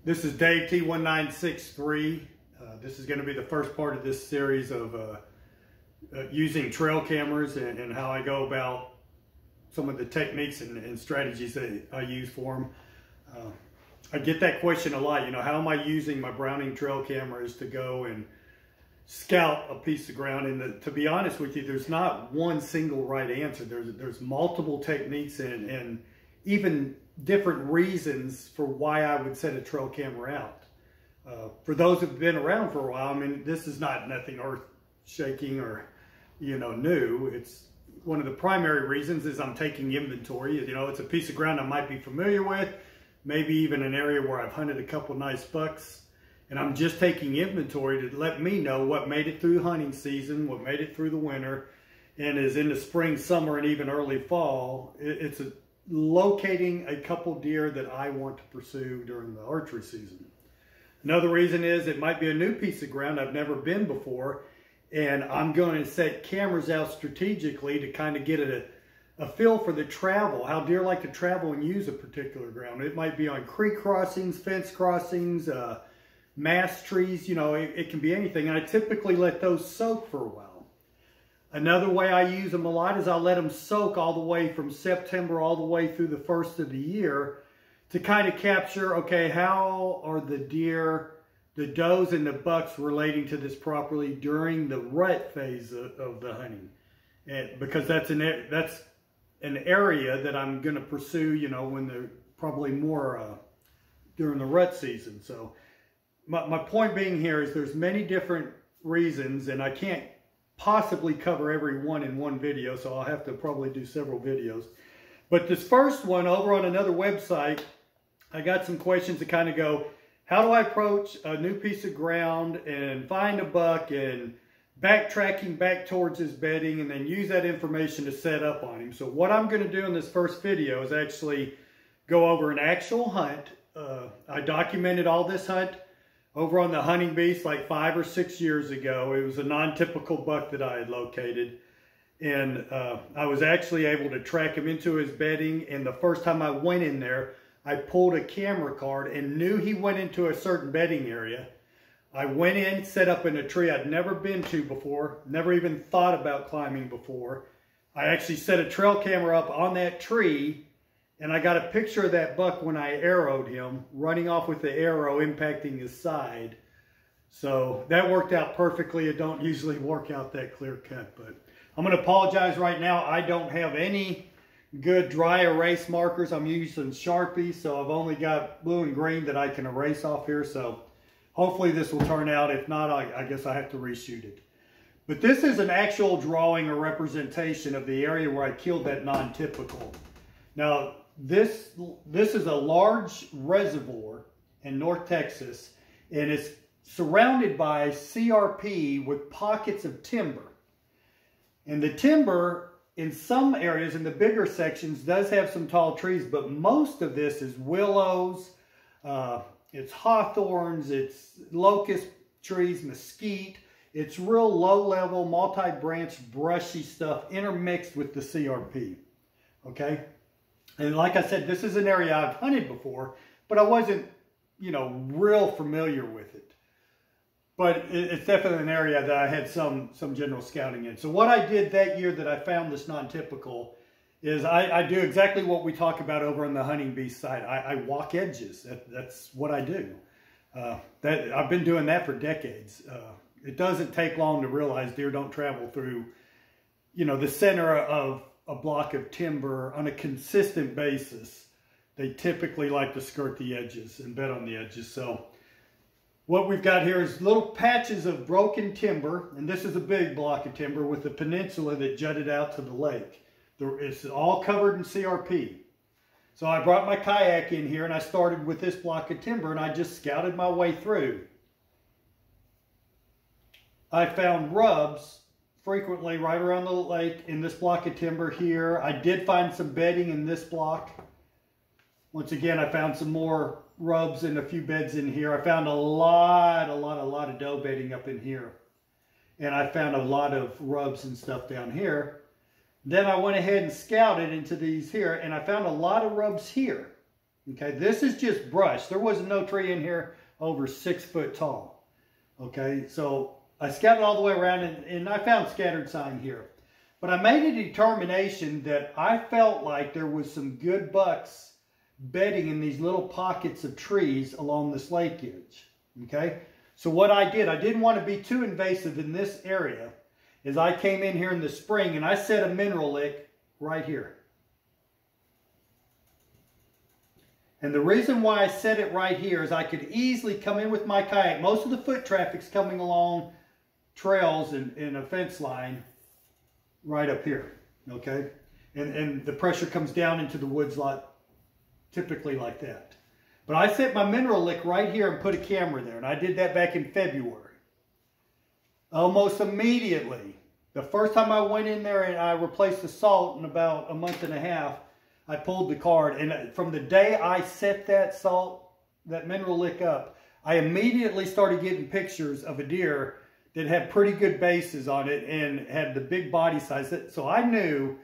This is Dave T1963. This is going to be the first part of this series of using trail cameras and how I go about some of the techniques and strategies that I use for them. I get that question a lot, how am I using my Browning trail cameras to go and scout a piece of ground? And to be honest with you, there's not one single right answer. There's multiple techniques and even different reasons for why I would set a trail camera out. For those who've been around for a while, I mean, this is nothing earth-shaking or, new. It's one of the primary reasons is I'm taking inventory. It's a piece of ground I might be familiar with, maybe even an area where I've hunted a couple nice bucks, and I'm just taking inventory to let me know what made it through hunting season, what made it through the winter, and is in the spring, summer, and even early fall. It's locating a couple deer that I want to pursue during the archery season. Another reason is it might be a new piece of ground I've never been before, and I'm going to set cameras out strategically to kind of get a feel for the travel, how deer like to travel and use a particular ground. It might be on creek crossings, fence crossings, mass trees, it can be anything. And I typically let those soak for a while. Another way I use them a lot is I'll let them soak all the way from September all the way through the first of the year to kind of capture, okay, how are the deer, the does and the bucks relating to this property during the rut phase of the hunting. And because that's an area that I'm going to pursue, when they're probably more during the rut season. So my point being here is there's many different reasons, and I can't possibly cover every one in one video, so I'll have to probably do several videos. But this first one over on another website, I got some questions that kind of go, how do I approach a new piece of ground and find a buck and backtracking back towards his bedding and then use that information to set up on him? So what I'm going to do in this first video is actually go over an actual hunt. I documented all this hunt over on the Hunting Beast like 5 or 6 years ago. It was a non-typical buck that I had located. And I was actually able to track him into his bedding. And the first time I went in there, I pulled a camera card and knew he went into a certain bedding area. I went in, set up in a tree I'd never been to before, never even thought about climbing before. I actually set a trail camera up on that tree, and I got a picture of that buck when I arrowed him, running off with the arrow impacting his side. So that worked out perfectly. It don't usually work out that clear cut, but I'm going to apologize right now. I don't have any good dry erase markers. I'm using Sharpies, so I've only got blue and green that I can erase off here. So hopefully this will turn out. If not, I guess I have to reshoot it. But this is an actual drawing or representation of the area where I killed that non-typical. Now, this is a large reservoir in North Texas, and it's surrounded by CRP with pockets of timber. And the timber in some areas, in the bigger sections, does have some tall trees, but most of this is willows, it's hawthorns, it's locust trees, mesquite. It's real low-level, multi-branch, brushy stuff intermixed with the CRP, okay? And like I said, this is an area I've hunted before, but I wasn't, real familiar with it. But it's definitely an area that I had some general scouting in. So what I did that year that I found this non-typical is I do exactly what we talk about over on the Hunting Beast side. I walk edges. That's what I do. I've been doing that for decades. It doesn't take long to realize deer don't travel through, the center of a block of timber on a consistent basis. They typically like to skirt the edges and bed on the edges. So what we've got here is little patches of broken timber, and this is a big block of timber with a peninsula that jutted out to the lake. It's all covered in CRP. So I brought my kayak in here and I started with this block of timber and I just scouted my way through. I found rubs frequently right around the lake in this block of timber here. I did find some bedding in this block. Once again, I found some more rubs and a few beds in here. I found a lot of doe bedding up in here. And I found a lot of rubs and stuff down here. Then I went ahead and scouted into these here, and I found a lot of rubs here. Okay, this is just brush. There was no tree in here over 6 foot tall. Okay, so I scouted all the way around and I found scattered sign here. But I made a determination that I felt like there was some good bucks bedding in these little pockets of trees along this lake edge. Okay, so what I didn't want to be too invasive in this area, is I came in here in the spring and I set a mineral lick right here. And the reason why I set it right here is I could easily come in with my kayak. Most of the foot traffic's coming along trails and a fence line right up here, okay? And the pressure comes down into the woods lot, typically like that. But I set my mineral lick right here and put a camera there, and I did that back in February. Almost immediately, the first time I went in there and I replaced the salt in about a month and a half, I pulled the card, and from the day I set that mineral lick up, I immediately started getting pictures of a deer that had pretty good bases on it and had the big body size. So I knew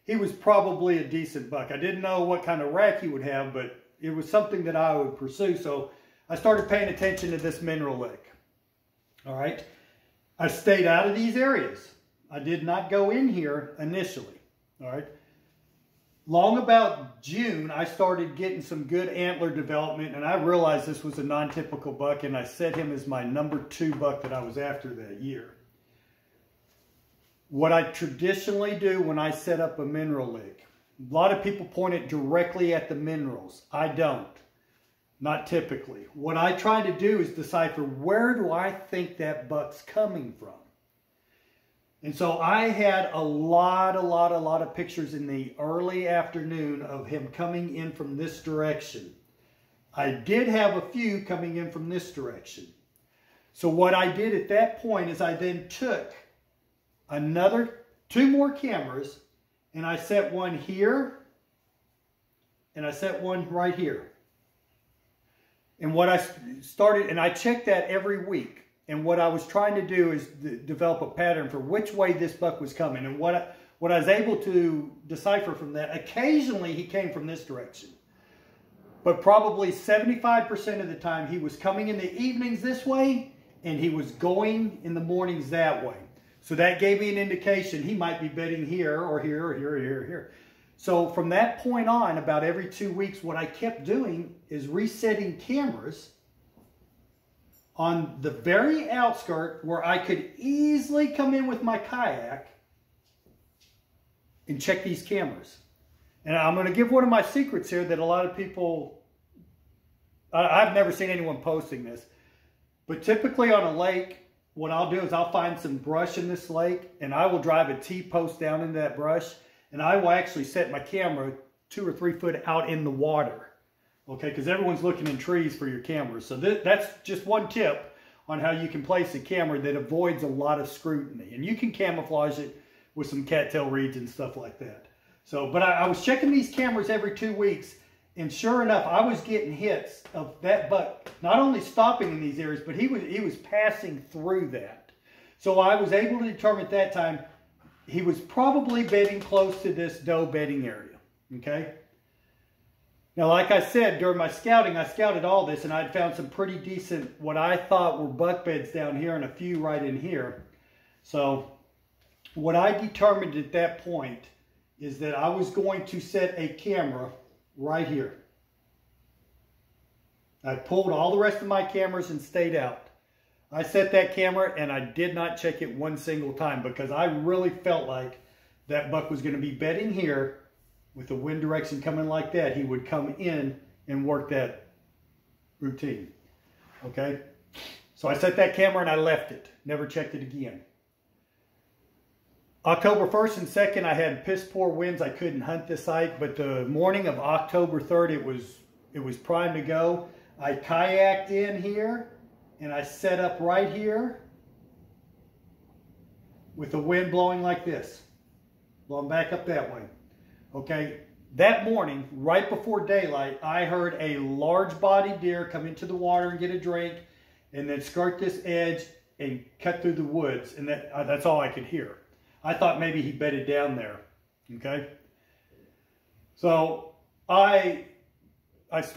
he was probably a decent buck. I didn't know what kind of rack he would have, but it was something that I would pursue. So I started paying attention to this mineral lick. All right. I stayed out of these areas. I did not go in here initially. All right. Long about June, I started getting some good antler development, and I realized this was a non-typical buck, and I set him as my #2 buck that I was after that year. What I traditionally do when I set up a mineral lick, a lot of people point it directly at the minerals. I don't. Not typically. What I try to do is decipher, where do I think that buck's coming from? And so I had a lot of pictures in the early afternoon of him coming in from this direction. I did have a few coming in from this direction. So what I did at that point is I then took two more cameras, and I set one here and I set one right here. And what I started, and I checked that every week. And what I was trying to do is develop a pattern for which way this buck was coming. And what I was able to decipher from that, occasionally he came from this direction. But probably 75% of the time he was coming in the evenings this way, and he was going in the mornings that way. So that gave me an indication he might be bedding here or here or here or here or here. So from that point on, about every 2 weeks, what I kept doing is resetting cameras on the very outskirt where I could easily come in with my kayak and check these cameras. And I'm going to give one of my secrets here that a lot of people, I've never seen anyone posting this, but typically on a lake, what I'll do is I'll find some brush in this lake, and I will drive a T-post down into that brush, and I will actually set my camera 2 or 3 foot out in the water. Okay, because everyone's looking in trees for your cameras. So that's just one tip on how you can place a camera that avoids a lot of scrutiny. And you can camouflage it with some cattail reeds and stuff like that. So, but I was checking these cameras every 2 weeks, and sure enough, I was getting hits of that buck, not only stopping in these areas, but he was passing through that. So I was able to determine at that time, he was probably bedding close to this doe bedding area, okay? Now, like I said, during my scouting, I scouted all this, and I'd found some pretty decent, what I thought were buck beds down here and a few right in here. So what I determined at that point is that I was going to set a camera right here. I pulled all the rest of my cameras and stayed out. I set that camera, and I did not check it one single time because I really felt like that buck was going to be bedding here. With the wind direction coming like that, he would come in and work that routine. Okay? So I set that camera and I left it. Never checked it again. October 1st and 2nd, I had piss poor winds. I couldn't hunt the site, but the morning of October 3rd, it was primed to go. I kayaked in here and I set up right here with the wind blowing like this. Blowing back up that way. Okay, that morning, right before daylight, I heard a large-bodied deer come into the water and get a drink, and then skirt this edge and cut through the woods, and that's all I could hear. I thought maybe he bedded down there. Okay, so I stopped.